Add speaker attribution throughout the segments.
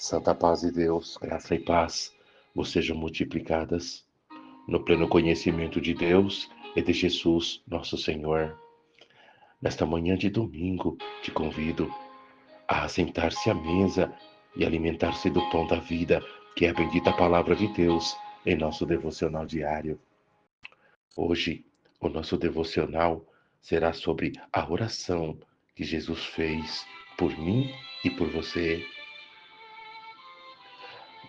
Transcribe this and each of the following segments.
Speaker 1: Santa paz de Deus, graça e paz vos sejam multiplicadas no pleno conhecimento de Deus e de Jesus, nosso Senhor. Nesta manhã de domingo, te convido a sentar-se à mesa e alimentar-se do pão da vida, que é a bendita palavra de Deus, em nosso devocional diário. Hoje, o nosso devocional será sobre a oração que Jesus fez por mim e por você.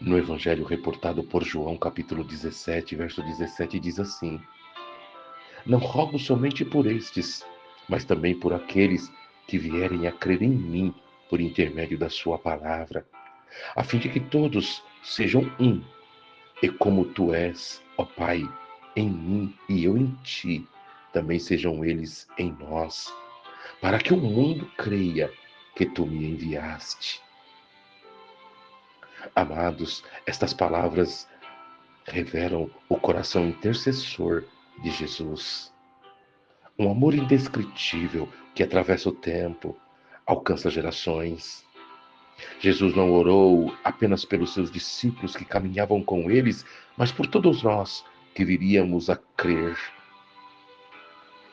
Speaker 1: No Evangelho reportado por João, capítulo 17, verso 17, diz assim: Não rogo somente por estes, mas também por aqueles que vierem a crer em mim por intermédio da sua palavra, a fim de que todos sejam um, e como tu és, ó Pai, em mim e eu em ti, também sejam eles em nós, para que o mundo creia que tu me enviaste. Amados, estas palavras revelam o coração intercessor de Jesus. Um amor indescritível que atravessa o tempo, alcança gerações. Jesus não orou apenas pelos seus discípulos que caminhavam com eles, mas por todos nós que viríamos a crer.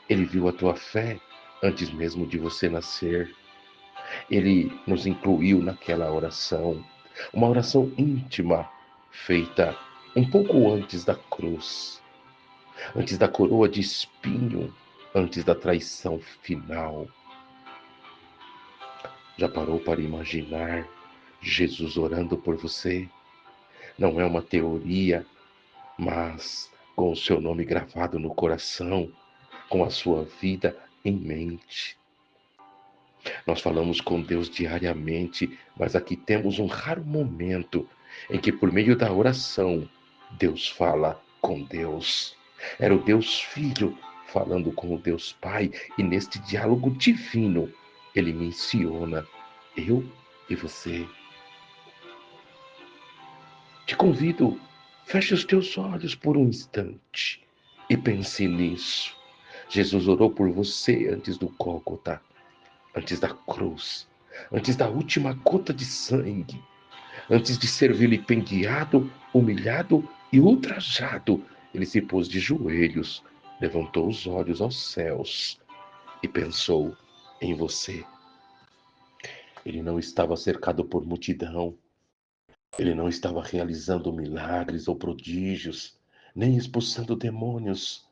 Speaker 1: Ele viu a tua fé antes mesmo de você nascer. Ele nos incluiu naquela oração, uma oração íntima, feita um pouco antes da cruz, antes da coroa de espinho, antes da traição final. Já parou para imaginar Jesus orando por você? Não é uma teoria, mas com o seu nome gravado no coração, com a sua vida em mente. Nós falamos com Deus diariamente, mas aqui temos um raro momento em que, por meio da oração, Deus fala com Deus. Era o Deus Filho falando com o Deus Pai, e neste diálogo divino, ele menciona eu e você. Te convido, feche os teus olhos por um instante e pense nisso. Jesus orou por você antes do Gólgota, antes da cruz, antes da última gota de sangue, antes de ser vilipendiado, humilhado e ultrajado. Ele se pôs de joelhos, levantou os olhos aos céus e pensou em você. Ele não estava cercado por multidão, ele não estava realizando milagres ou prodígios, nem expulsando demônios,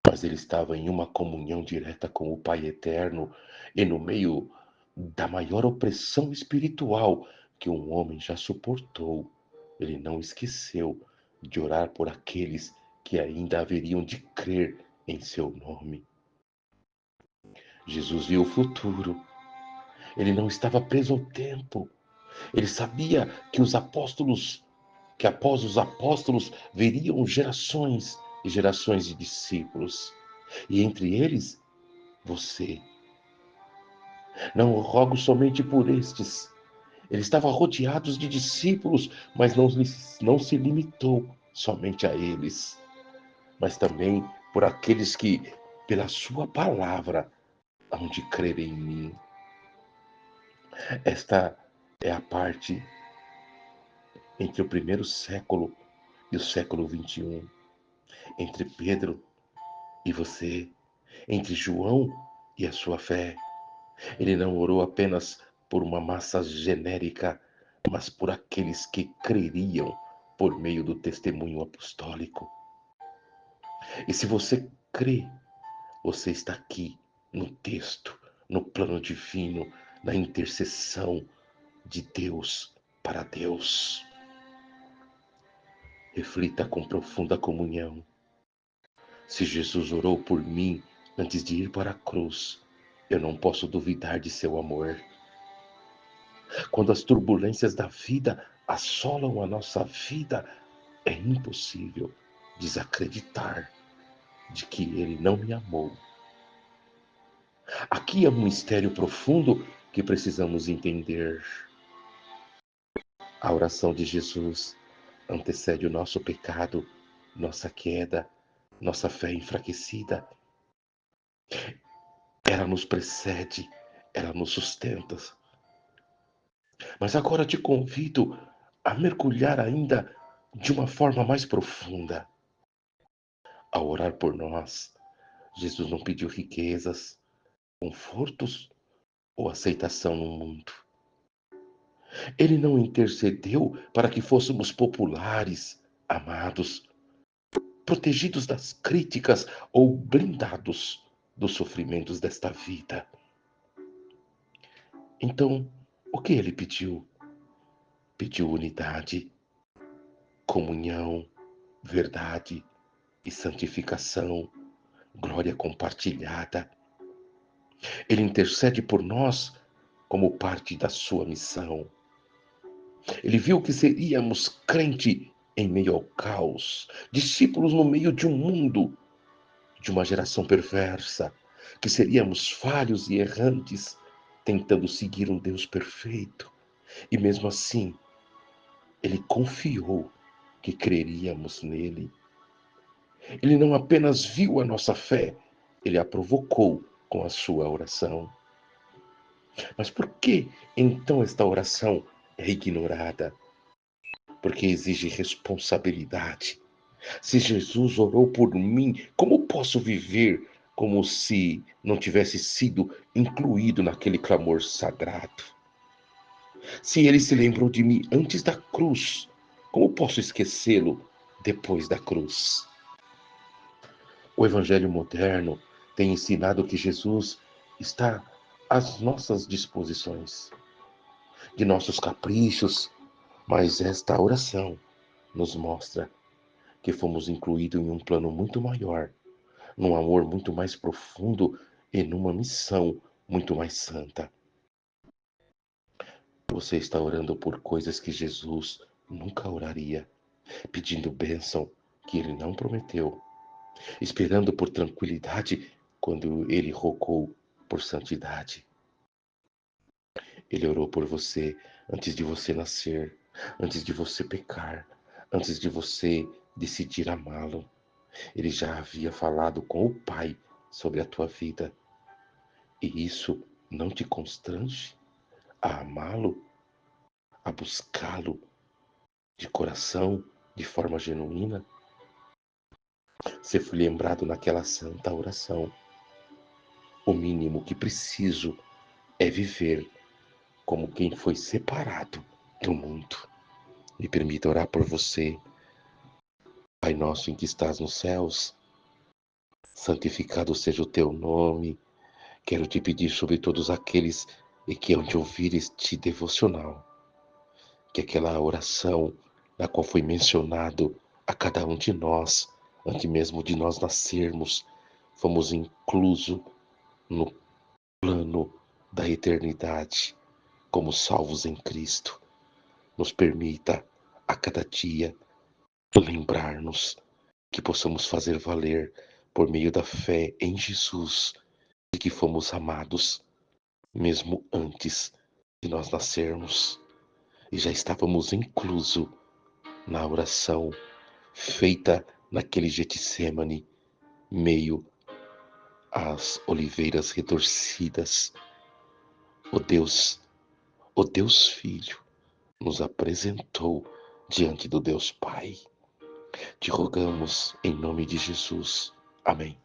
Speaker 1: mas ele estava em uma comunhão direta com o Pai Eterno, e no meio da maior opressão espiritual que um homem já suportou, ele não esqueceu de orar por aqueles que ainda haveriam de crer em seu nome. Jesus viu o futuro. Ele não estava preso ao tempo. Ele sabia que após os apóstolos viriam gerações e gerações de discípulos, e entre eles você. Não rogo somente por estes. Ele estava rodeado de discípulos, mas não se limitou somente a eles, mas também por aqueles que, pela sua palavra, hão de crer em mim. Esta é a parte entre o primeiro século e o século XXI, entre Pedro e você, entre João e a sua fé. Ele não orou apenas por uma massa genérica, mas por aqueles que creriam por meio do testemunho apostólico. E se você crê, você está aqui no texto, no plano divino, na intercessão de Deus para Deus. Reflita com profunda comunhão. Se Jesus orou por mim antes de ir para a cruz, eu não posso duvidar de seu amor. Quando as turbulências da vida assolam a nossa vida, é impossível desacreditar de que Ele não me amou. Aqui é um mistério profundo que precisamos entender. A oração de Jesus antecede o nosso pecado, nossa queda, nossa fé enfraquecida. Ela nos precede, ela nos sustenta. Mas agora te convido a mergulhar ainda de uma forma mais profunda. Ao orar por nós, Jesus não pediu riquezas, confortos ou aceitação no mundo. Ele não intercedeu para que fôssemos populares, amados, protegidos das críticas ou blindados dos sofrimentos desta vida. Então, o que ele pediu? Pediu unidade, comunhão, verdade e santificação, glória compartilhada. Ele intercede por nós como parte da sua missão. Ele viu que seríamos crente em meio ao caos, discípulos no meio de um mundo, de uma geração perversa, que seríamos falhos e errantes, tentando seguir um Deus perfeito. E mesmo assim, ele confiou que creríamos nele. Ele não apenas viu a nossa fé, ele a provocou com a sua oração. Mas por que então esta oração é ignorada? Porque exige responsabilidade. Se Jesus orou por mim, como posso viver como se não tivesse sido incluído naquele clamor sagrado? Se ele se lembrou de mim antes da cruz, como posso esquecê-lo depois da cruz? O Evangelho moderno tem ensinado que Jesus está às nossas disposições, de nossos caprichos, mas esta oração nos mostra que fomos incluídos em um plano muito maior, num amor muito mais profundo e numa missão muito mais santa. Você está orando por coisas que Jesus nunca oraria, pedindo bênção que ele não prometeu, esperando por tranquilidade quando ele rogou por santidade. Ele orou por você antes de você nascer, antes de você pecar, antes de você decidir amá-lo. Ele já havia falado com o Pai sobre a tua vida. E isso não te constrange a amá-lo, a buscá-lo de coração, de forma genuína? Você foi lembrado naquela santa oração. O mínimo que preciso é viver como quem foi separado do mundo. Me permita orar por você. Pai nosso em que estás nos céus, santificado seja o teu nome. Quero te pedir sobre todos aqueles que hão de ouvir este devocional, que aquela oração na qual foi mencionado a cada um de nós, antes mesmo de nós nascermos, fomos inclusos no plano da eternidade, como salvos em Cristo. Nos permita a cada dia lembrar-nos que possamos fazer valer, por meio da fé em Jesus, de que fomos amados, mesmo antes de nós nascermos, e já estávamos inclusos na oração feita naquele Getsemane, meio às oliveiras retorcidas. O Deus, o Deus Filho, nos apresentou diante do Deus Pai. Te rogamos em nome de Jesus. Amém.